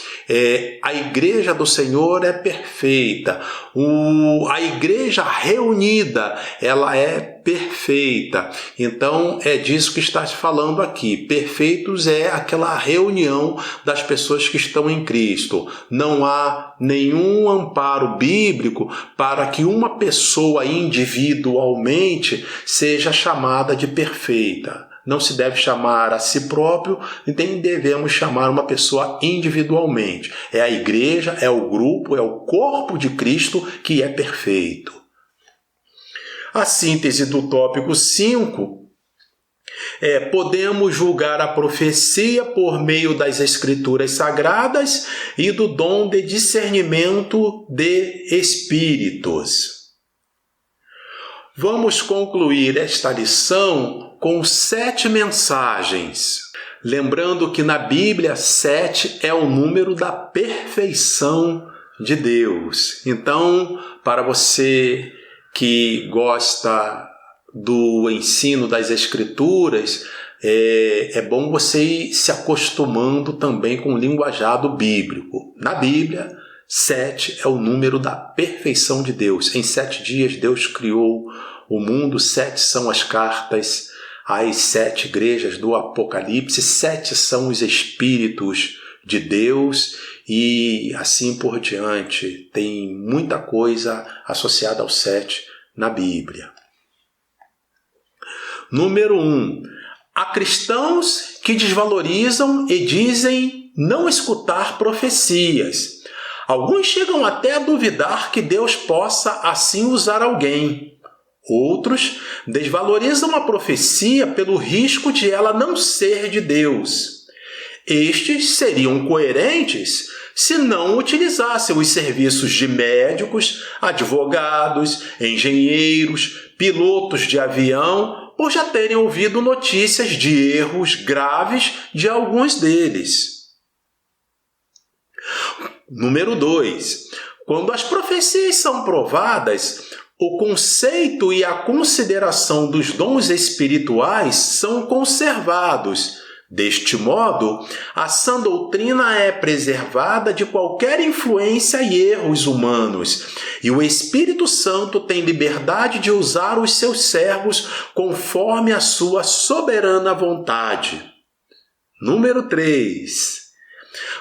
A igreja do Senhor é perfeita. A igreja reunida, ela é perfeita. Então, é disso que está se falando aqui. Perfeitos é aquela reunião das pessoas que estão em Cristo. Não há nenhum amparo bíblico para que uma pessoa individualmente seja chamada de perfeita. Não se deve chamar a si próprio, nem devemos chamar uma pessoa individualmente. É a igreja, é o grupo, é o corpo de Cristo que é perfeito. A síntese do tópico 5 podemos julgar a profecia por meio das Escrituras Sagradas e do dom de discernimento de espíritos. Vamos concluir esta lição com 7 mensagens. Lembrando que na Bíblia 7 é o número da perfeição de Deus. Então, para você que gosta do ensino das Escrituras, é bom você ir se acostumando também com o linguajado bíblico. Na Bíblia, 7 é o número da perfeição de Deus. Em 7 dias Deus criou o mundo, 7 são as cartas às 7 igrejas do Apocalipse, 7 são os Espíritos de Deus e assim por diante. Tem muita coisa associada ao 7 na Bíblia. Número 1. Há cristãos que desvalorizam e dizem não escutar profecias. Alguns chegam até a duvidar que Deus possa assim usar alguém. Outros desvalorizam a profecia pelo risco de ela não ser de Deus. Estes seriam coerentes se não utilizassem os serviços de médicos, advogados, engenheiros, pilotos de avião, por já terem ouvido notícias de erros graves de alguns deles. Número 2. Quando as profecias são provadas, o conceito e a consideração dos dons espirituais são conservados. Deste modo, a sã doutrina é preservada de qualquer influência e erros humanos, e o Espírito Santo tem liberdade de usar os seus servos conforme a sua soberana vontade. Número 3.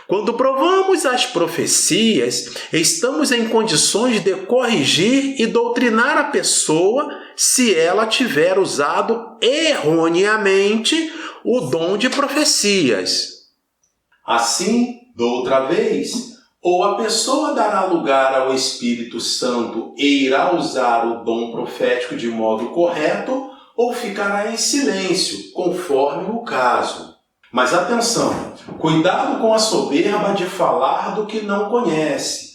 Quando provamos as profecias, estamos em condições de corrigir e doutrinar a pessoa se ela tiver usado erroneamente o dom de profecias. Assim, doutra vez, ou a pessoa dará lugar ao Espírito Santo e irá usar o dom profético de modo correto, ou ficará em silêncio, conforme o caso. Mas atenção, cuidado com a soberba de falar do que não conhece,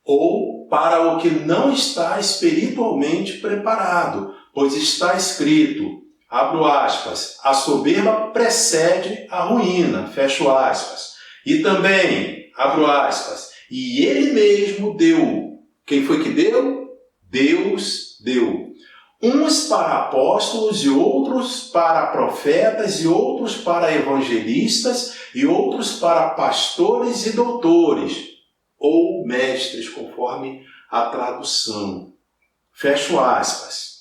ou para o que não está espiritualmente preparado, pois está escrito, abro aspas, a soberba precede a ruína, fecho aspas. E também, abro aspas, e ele mesmo deu. Quem foi que deu? Deus deu. Uns para apóstolos e outros para profetas e outros para evangelistas e outros para pastores e doutores, ou mestres, conforme a tradução. Fecho aspas.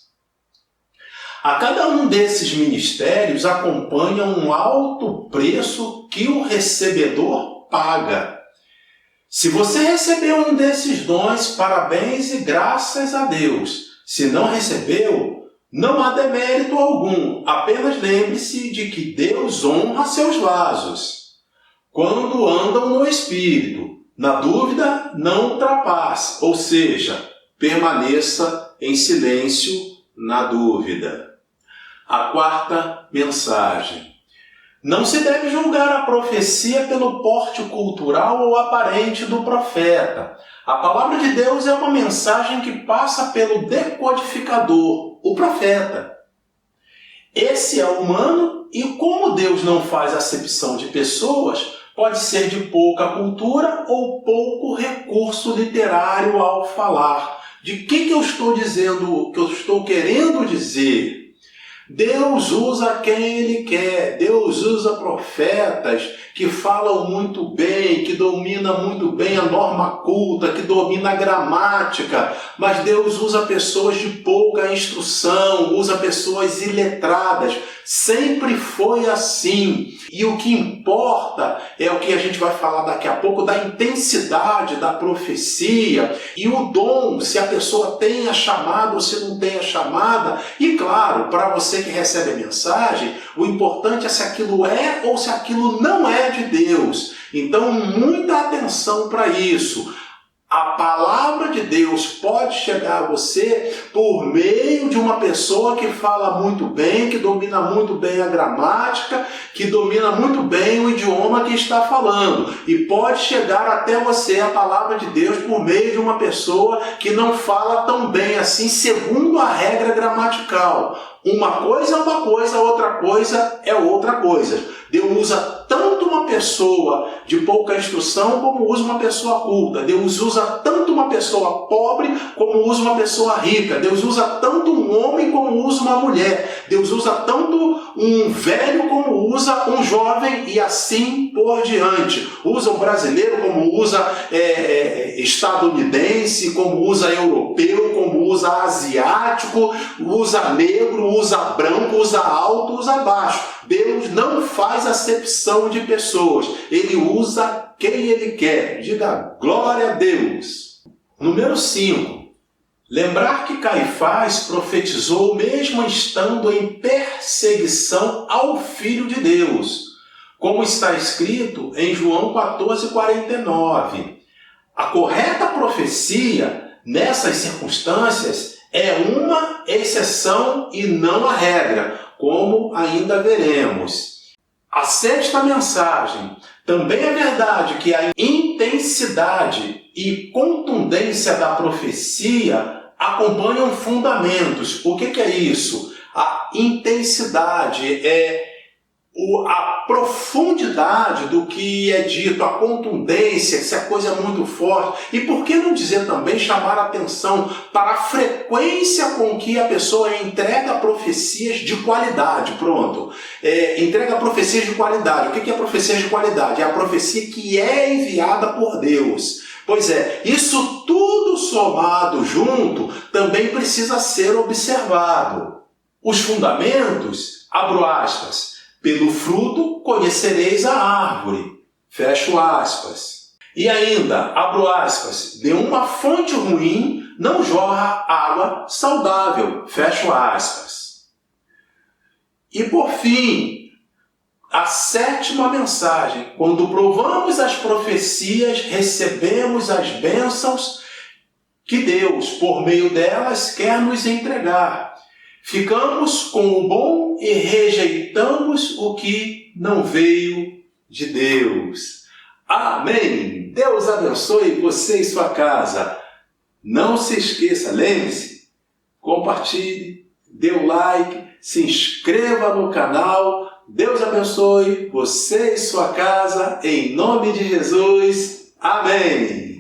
A cada um desses ministérios acompanha um alto preço que o recebedor paga. Se você recebeu um desses dons, parabéns e graças a Deus. Se não recebeu, não há demérito algum, apenas lembre-se de que Deus honra seus vasos quando andam no Espírito. Na dúvida, não ultrapasse, ou seja, permaneça em silêncio na dúvida. A quarta mensagem. Não se deve julgar a profecia pelo porte cultural ou aparente do profeta. A palavra de Deus é uma mensagem que passa pelo decodificador, o profeta. Esse é humano e, como Deus não faz acepção de pessoas, pode ser de pouca cultura ou pouco recurso literário ao falar. De que eu estou dizendo, que eu estou querendo dizer? Deus usa quem Ele quer. Deus usa profetas que falam muito bem, que dominam muito bem a norma culta, que dominam a gramática. Mas Deus usa pessoas de pouca instrução, usa pessoas iletradas. Sempre foi assim. E o que importa é o que a gente vai falar daqui a pouco, da intensidade da profecia e o dom, se a pessoa tem a chamada ou se não tem a chamada. E claro, para você que recebe a mensagem, o importante é se aquilo é ou se aquilo não é de Deus. Então, muita atenção para isso. A palavra de Deus pode chegar a você por meio de uma pessoa que fala muito bem, que domina muito bem a gramática, que domina muito bem o idioma que está falando. E pode chegar até você a palavra de Deus por meio de uma pessoa que não fala tão bem assim, segundo a regra gramatical. Uma coisa é uma coisa, outra coisa é outra coisa. Deus usa tanto uma pessoa de pouca instrução como usa uma pessoa culta. Deus usa tanto uma pessoa pobre como usa uma pessoa rica. Deus usa tanto um homem como usa uma mulher. Deus usa tanto um velho como usa um jovem e assim por diante. Usa um brasileiro como usa estadunidense, como usa europeu, como usa asiático, usa negro, usa branco, usa alto, usa baixo. Deus não faz acepção de pessoas. Ele usa quem Ele quer. Diga glória a Deus. Número 5. Lembrar que Caifás profetizou mesmo estando em perseguição ao Filho de Deus. como está escrito em João 14:49. A correta profecia, nessas circunstâncias, é uma exceção e não a regra, como ainda veremos. A sexta mensagem: também é verdade que a intensidade e contundência da profecia acompanham fundamentos. O que é isso? A intensidade é a profundidade do que é dito, a contundência, se a coisa é muito forte. E por que não dizer também, chamar a atenção para a frequência com que a pessoa entrega profecias de qualidade. Pronto. Entrega profecias de qualidade. O que é profecia de qualidade? É a profecia que é enviada por Deus. Pois é, isso tudo somado junto também precisa ser observado. Os fundamentos, abro aspas, pelo fruto conhecereis a árvore. Fecho aspas. E ainda, abro aspas, de uma fonte ruim não jorra água saudável. Fecho aspas. E por fim, a sétima mensagem: quando provamos as profecias, recebemos as bênçãos que Deus, por meio delas, quer nos entregar. Ficamos com o bom e rejeitamos o que não veio de Deus. Amém! Deus abençoe você e sua casa. Não se esqueça, lembre-se, compartilhe, dê o like, se inscreva no canal. Deus abençoe você e sua casa, em nome de Jesus. Amém!